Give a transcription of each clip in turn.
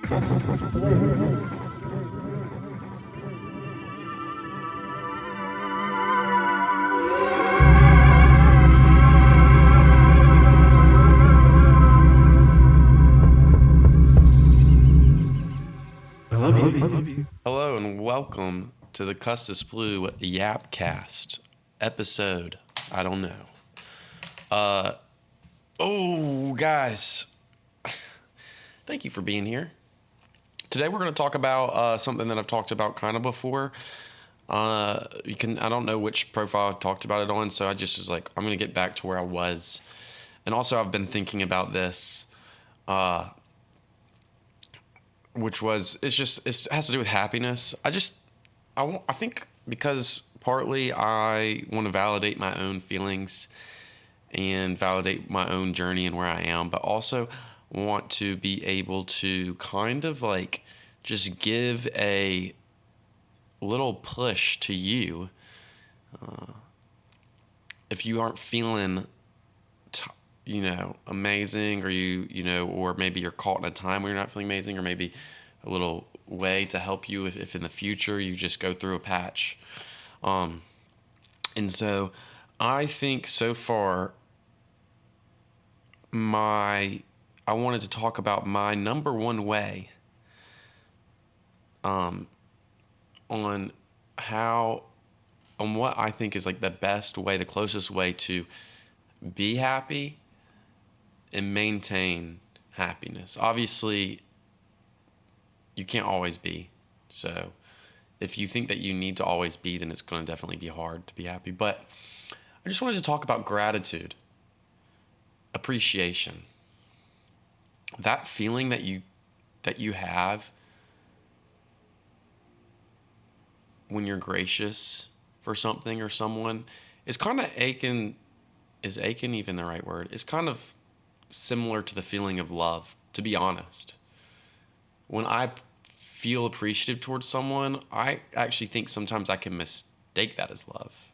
I love you. Hello and welcome to the Custis Blue Yapcast episode. I don't know. Guys, thank you for being here. Today we're going to talk about something that I've talked about kind of before. I don't know which profile I've talked about it on, so I just was like, I'm going to get back to where I was. And also I've been thinking about this, which was, it has to do with happiness. I think because partly I want to validate my own feelings and validate my own journey and where I am, but also want to be able to kind of like just give a little push to you if you aren't feeling amazing, or or maybe you're caught in a time where you're not feeling amazing, or maybe a little way to help you if in the future you just go through a patch. And so I think so far I wanted to talk about my number one way on how on what I think is like the best way, the closest way to be happy and maintain happiness. Obviously, you can't always be. So if you think that you need to always be, then it's going to definitely be hard to be happy. But I just wanted to talk about gratitude, appreciation. That feeling that you have when you're gracious for something or someone is kind of aching. Is aching even the right word? It's kind of similar to the feeling of love, to be honest. When I feel appreciative towards someone, I actually think sometimes I can mistake that as love.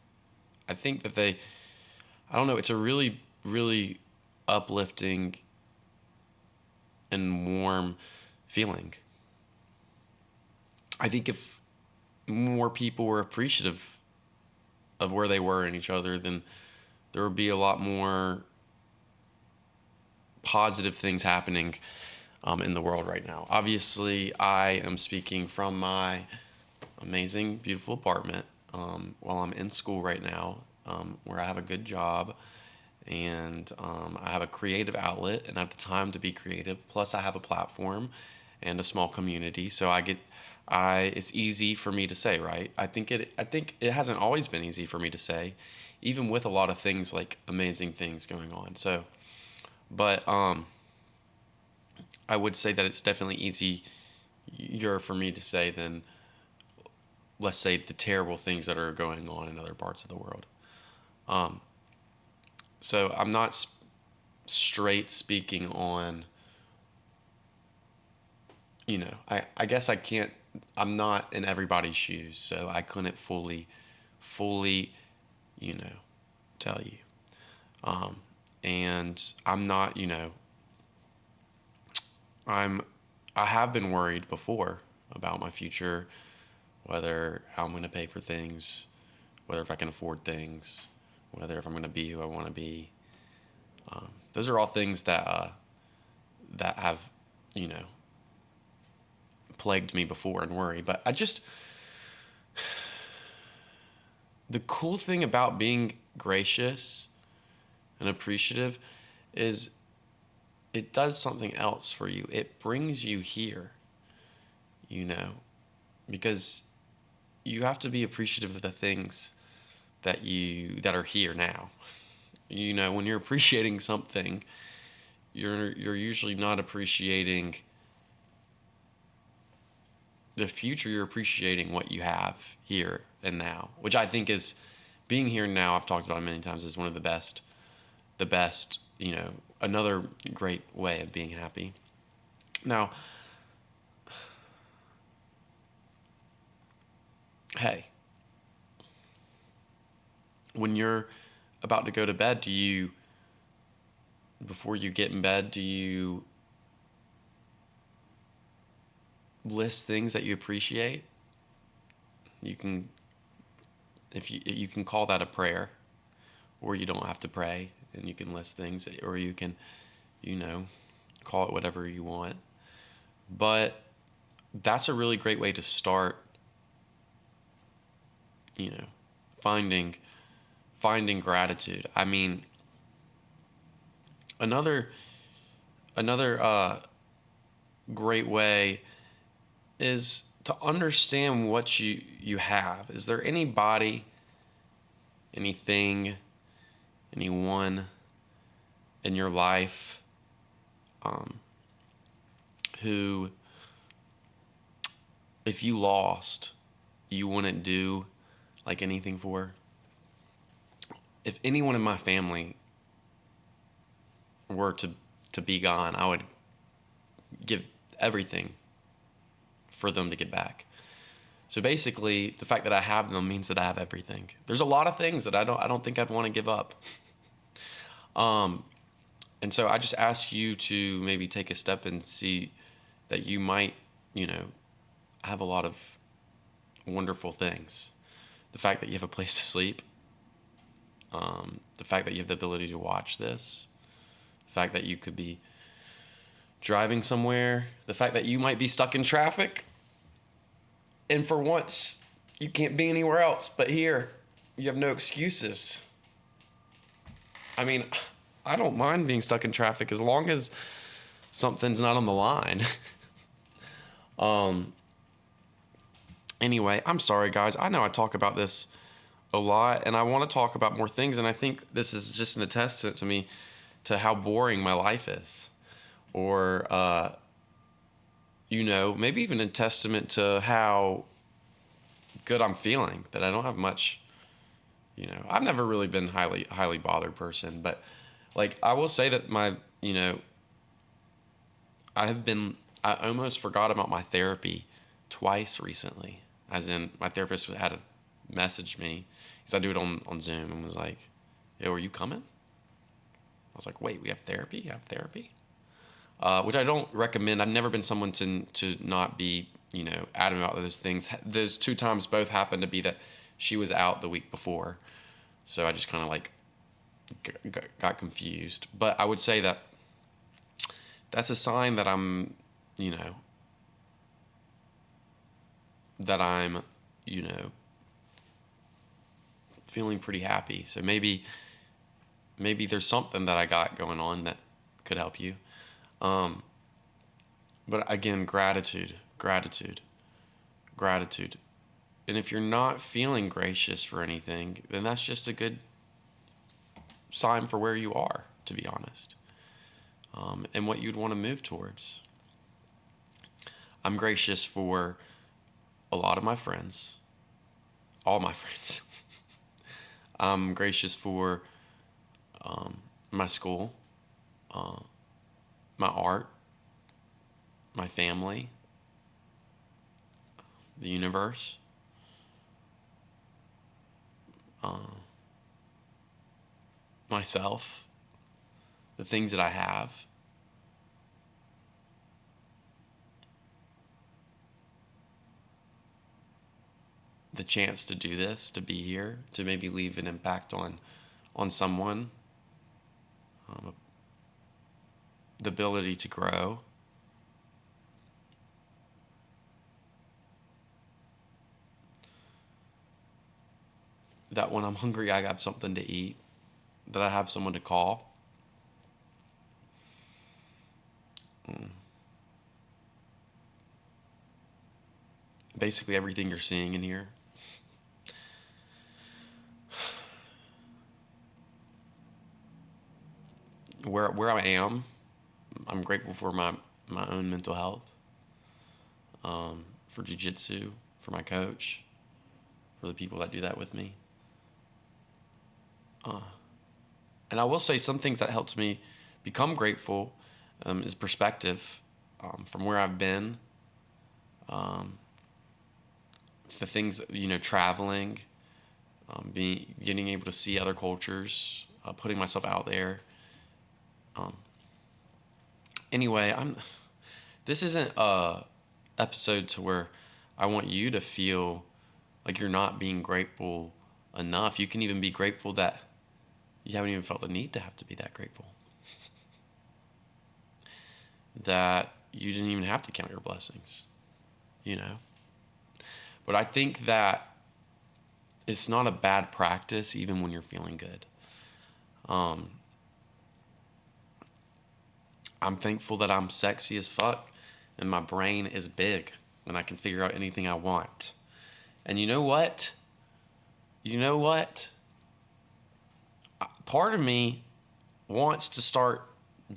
I think that I don't know, it's a really, really uplifting and warm feeling. I think if more people were appreciative of where they were in each other, then there would be a lot more positive things happening in the world right now. Obviously, I am speaking from my amazing, beautiful apartment while I'm in school right now, where I have a good job and I have a creative outlet and I have the time to be creative. Plus, I have a platform and a small community, so it's easy for me to say, right? I think it hasn't always been easy for me to say, even with a lot of things like amazing things going on. So, but I would say that it's definitely easier for me to say than, let's say, the terrible things that are going on in other parts of the world. So I'm not straight speaking on, I guess I can't, I'm not in everybody's shoes, so I couldn't fully, tell you. And I'm not, I have been worried before about my future, whether how I'm going to pay for things, whether if I can afford things, whether if I'm going to be who I want to be. Those are all things that have, plagued me before and worry. But the cool thing about being gracious and appreciative is it does something else for you. It brings you here, because you have to be appreciative of the things that are here now. When you're appreciating something, you're usually not appreciating the future. You're appreciating what you have here and now, which I think is being here now. I've talked about it many times, is one of the best, another great way of being happy. Now, hey, when you're about to go to bed, before you get in bed, do you list things that you appreciate. You can, if you can call that a prayer, or you don't have to pray and you can list things, or you can, you know, call it whatever you want. But that's a really great way to start, you know, finding gratitude. I mean, another great way is to understand what you have. Is there anybody, anything, anyone in your life who, if you lost, you wouldn't do like anything for? If anyone in my family were to be gone, I would give everything for them to get back. So basically, the fact that I have them means that I have everything. There's a lot of things that I don't think I'd want to give up. And so I just ask you to maybe take a step and see that you might, you know, have a lot of wonderful things. The fact that you have a place to sleep, the fact that you have the ability to watch this, the fact that you could be driving somewhere, the fact that you might be stuck in traffic, and for once you can't be anywhere else but here. You have no excuses. I mean, I don't mind being stuck in traffic as long as something's not on the line. Anyway, I'm sorry, guys. I know I talk about this a lot, and I want to talk about more things, and I think this is just an attestant to me to how boring my life is. Or, you know, maybe even a testament to how good I'm feeling, that I don't have much, you know. I've never really been highly bothered person, but, like, I will say that my, you know, I almost forgot about my therapy twice recently. As in, my therapist had to message me, because I do it on Zoom, and was like, yo, are you coming? I was like, wait, we have therapy? You have therapy? Which I don't recommend. I've never been someone to not be, you know, adamant about those things. Those 2 times both happened to be that she was out the week before. So I just kind of like got confused. But I would say that that's a sign that I'm, you know, feeling pretty happy. So maybe there's something that I got going on that could help you. But again, gratitude. And if you're not feeling gracious for anything, then that's just a good sign for where you are, to be honest, and what you'd want to move towards. I'm gracious for a lot of my friends, all my friends. I'm gracious for my school, my art, my family, the universe, myself, the things that I have. The chance to do this, to be here, to maybe leave an impact on someone, the ability to grow. That when I'm hungry, I have something to eat, that I have someone to call. Basically everything you're seeing in here. Where I am, I'm grateful for my own mental health, for jiu-jitsu, for my coach, for the people that do that with me. And I will say some things that helped me become grateful is perspective, from where I've been, the things, you know, traveling, getting able to see other cultures, putting myself out there. Anyway, this isn't a episode to where I want you to feel like you're not being grateful enough. You can even be grateful that you haven't even felt the need to have to be that grateful. That you didn't even have to count your blessings, you know? But I think that it's not a bad practice even when you're feeling good. I'm thankful that I'm sexy as fuck and my brain is big and I can figure out anything I want. And you know what? Part of me wants to start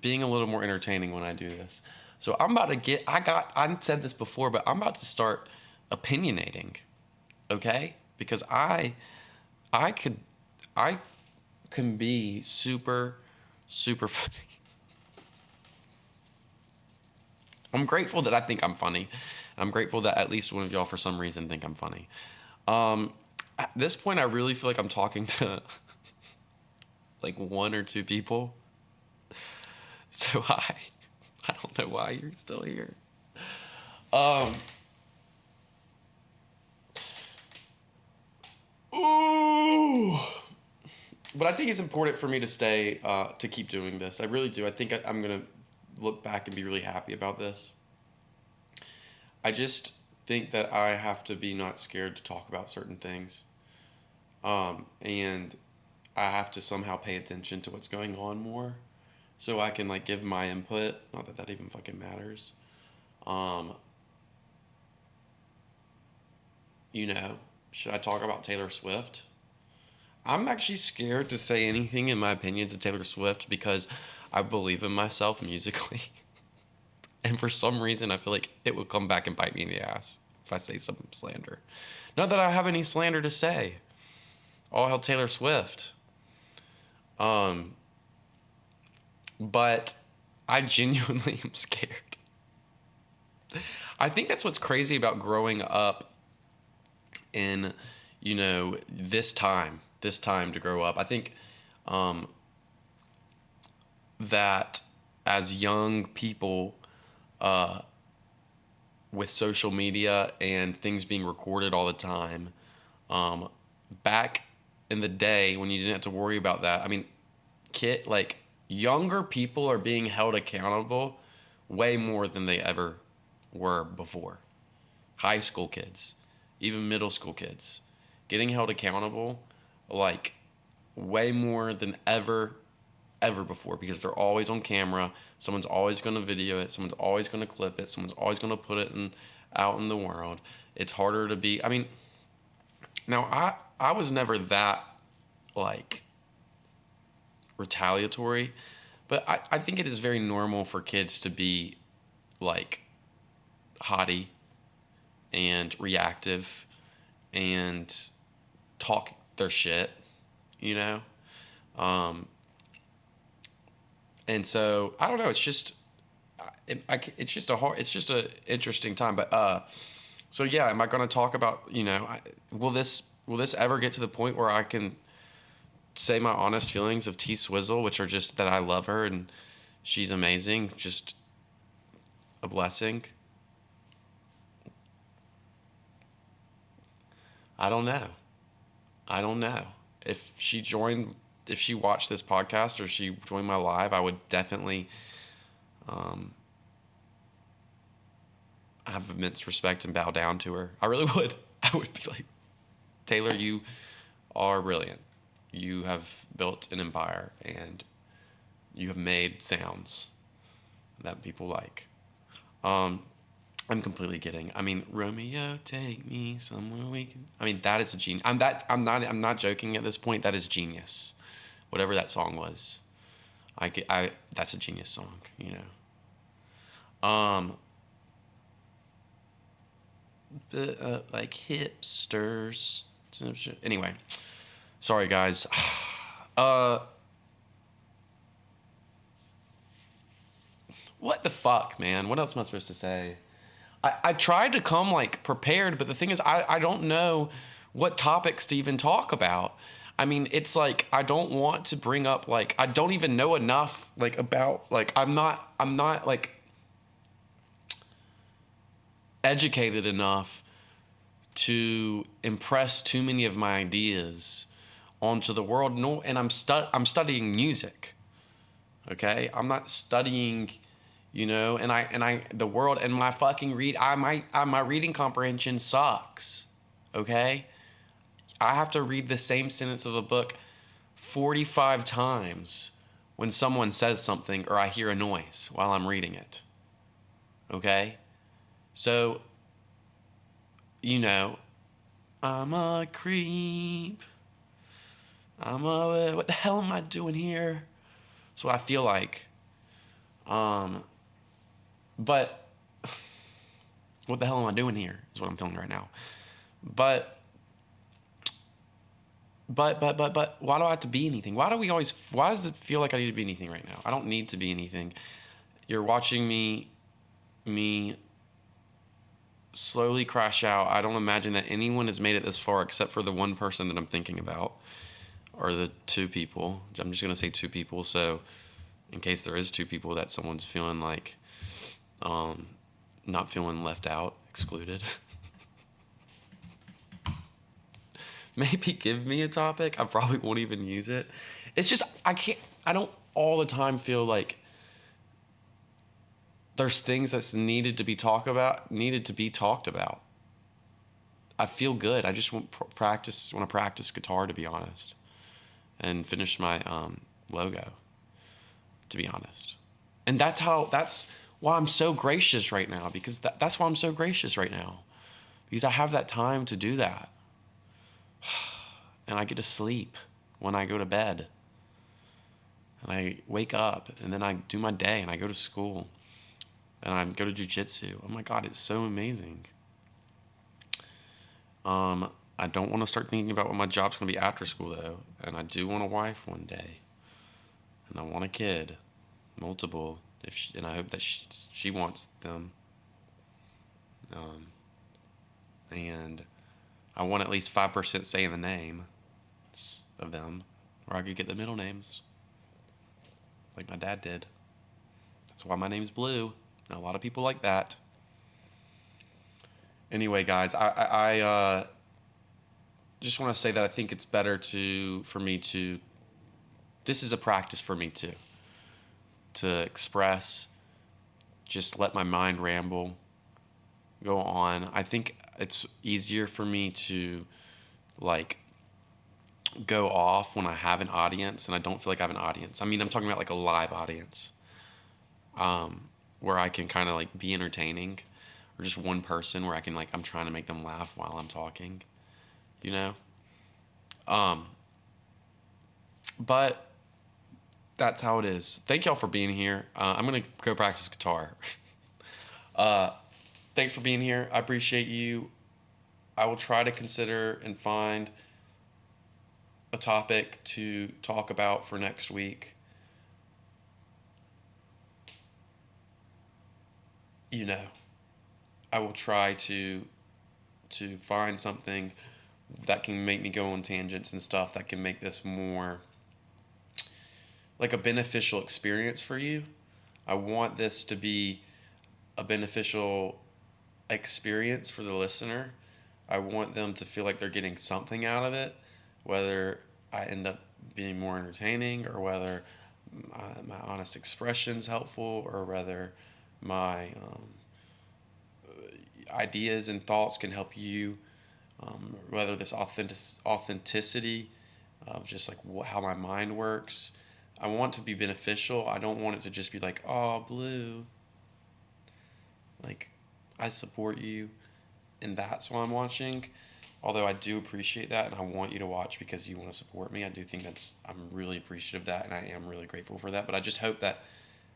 being a little more entertaining when I do this. So I said this before, but I'm about to start opinionating. Okay? Because I can be super, super funny. I'm grateful that I think I'm funny. I'm grateful that at least one of y'all for some reason think I'm funny. At this point, I really feel like I'm talking to like one or two people. So I don't know why you're still here. Ooh. But I think it's important for me to stay, to keep doing this. I really do. I think I'm going to look back and be really happy about this. I just think that I have to be not scared to talk about certain things. And I have to somehow pay attention to what's going on more so I can like give my input. Not that that even fucking matters. You know, should I talk about Taylor Swift? I'm actually scared to say anything in my opinions of Taylor Swift because I believe in myself musically. And for some reason, I feel like it will come back and bite me in the ass if I say some slander. Not that I have any slander to say. All hail Taylor Swift. But I genuinely am scared. I think that's what's crazy about growing up in, you know, this time to grow up. I think that as young people, with social media and things being recorded all the time, back in the day when you didn't have to worry about that, I mean, younger people are being held accountable way more than they ever were before. High school kids, even middle school kids, getting held accountable like way more than ever before because they're always on camera. Someone's always going to video it. Someone's always going to clip it. Someone's always going to put it out in the world. It's harder to be. I mean, now I was never that like retaliatory, but I think it is very normal for kids to be like haughty and reactive and talk their shit, you know? And so I don't know. It's just, it's just a interesting time. But so yeah, am I going to talk about, you know, will this ever get to the point where I can say my honest feelings of T Swizzle, which are just that I love her and she's amazing, just a blessing? I don't know. If she watched this podcast or she joined my live, I would definitely have immense respect and bow down to her. I really would. I would be like, Taylor, you are brilliant. You have built an empire and you have made sounds that people like. I'm completely kidding. I mean, Romeo, take me somewhere we can. I mean, that is a genius. I'm not joking at this point. That is genius. Whatever that song was, that's a genius song, you know. Like hipsters. Anyway, sorry guys. What the fuck, man? What else am I supposed to say? I tried to come like prepared, but the thing is, I don't know what topics to even talk about. I mean, it's like I don't want to bring up like I don't even know enough like about like I'm not like educated enough to impress too many of my ideas onto the world. No, and I'm studying music. Okay, I'm not studying, the world and my fucking my reading comprehension sucks. Okay, I have to read the same sentence of a book 45 times when someone says something or I hear a noise while I'm reading it. Okay, so I'm a creep. What the hell am I doing here? That's what I feel like. But what the hell am I doing here? Is what I'm feeling right now. But why do I have to be anything? Why does it feel like I need to be anything right now? I don't need to be anything. You're watching me slowly crash out. I don't imagine that anyone has made it this far except for the one person that I'm thinking about, or the two people. I'm just going to say two people. So in case there is two people that someone's feeling like, not feeling left out, excluded. Maybe give me a topic. I probably won't even use it. It's just, I don't all the time feel like there's things that's needed to be talked about. I feel good. I just want to practice guitar, to be honest, and finish my logo, to be honest. And that's why I'm so gracious right now, because that's why I'm so gracious right now, because I have that time to do that. And I get to sleep when I go to bed. And I wake up, and then I do my day, and I go to school, and I go to jiu-jitsu. Oh my God, it's so amazing. I don't want to start thinking about what my job's going to be after school, though. And I do want a wife one day. And I want a kid. Multiple. And I hope that she wants them. And I want at least 5% say in the name of them, or I could get the middle names, like my dad did. That's why my name's Blue, and a lot of people like that. Anyway, guys, I just want to say that I think it's better for me to. This is a practice for me too. To express, just let my mind ramble, go on. I think it's easier for me to go off when I have an audience, and I don't feel like I have an audience. I mean, I'm talking about like a live audience, where I can kind of be entertaining, or just one person where I can I'm trying to make them laugh while I'm talking, But that's how it is. Thank y'all for being here. I'm gonna go practice guitar. Thanks for being here. I appreciate you. I will try to consider and find a topic to talk about for next week. I will try to find something that can make me go on tangents and stuff that can make this more like a beneficial experience for you. I want this to be a beneficial experience for the listener. I want them to feel like they're getting something out of it, whether I end up being more entertaining, or whether my honest expression's helpful, or whether my ideas and thoughts can help you, whether this authenticity of just how my mind works. I want to be beneficial. I don't want it to just be oh, Blue, I support you, and that's why I'm watching. Although I do appreciate that, and I want you to watch because you want to support me. I do think I'm really appreciative of that, and I am really grateful for that. But I just hope that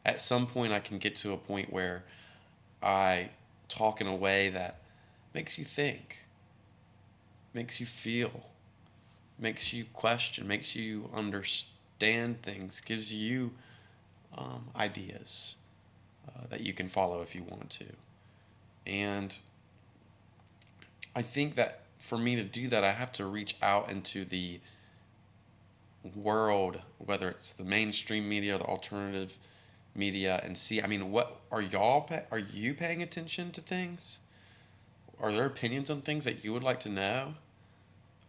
at some point I can get to a point where I talk in a way that makes you think, makes you feel, makes you question, makes you understand things, gives you ideas that you can follow if you want to. And I think that for me to do that, I have to reach out into the world, whether it's the mainstream media or the alternative media, and see, what are you paying attention to things? are there opinions on things that you would like to know,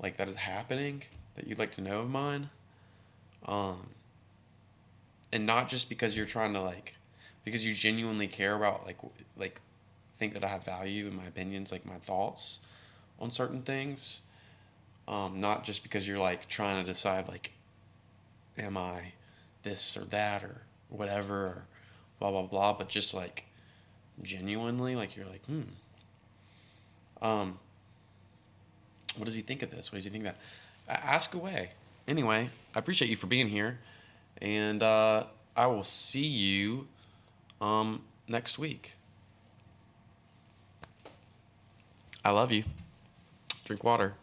like that is happening, that you'd like to know of mine? Um, and not just because you're trying to like, because you genuinely care about like think that I have value in my opinions, like my thoughts on certain things. Not just because you're like trying to decide like, am I this or that or whatever, or blah blah blah, but just like genuinely, like you're like, um, what does he think of this? What does he think of that? Ask away. Anyway, I appreciate you for being here, and I will see you next week. I love you. Drink water.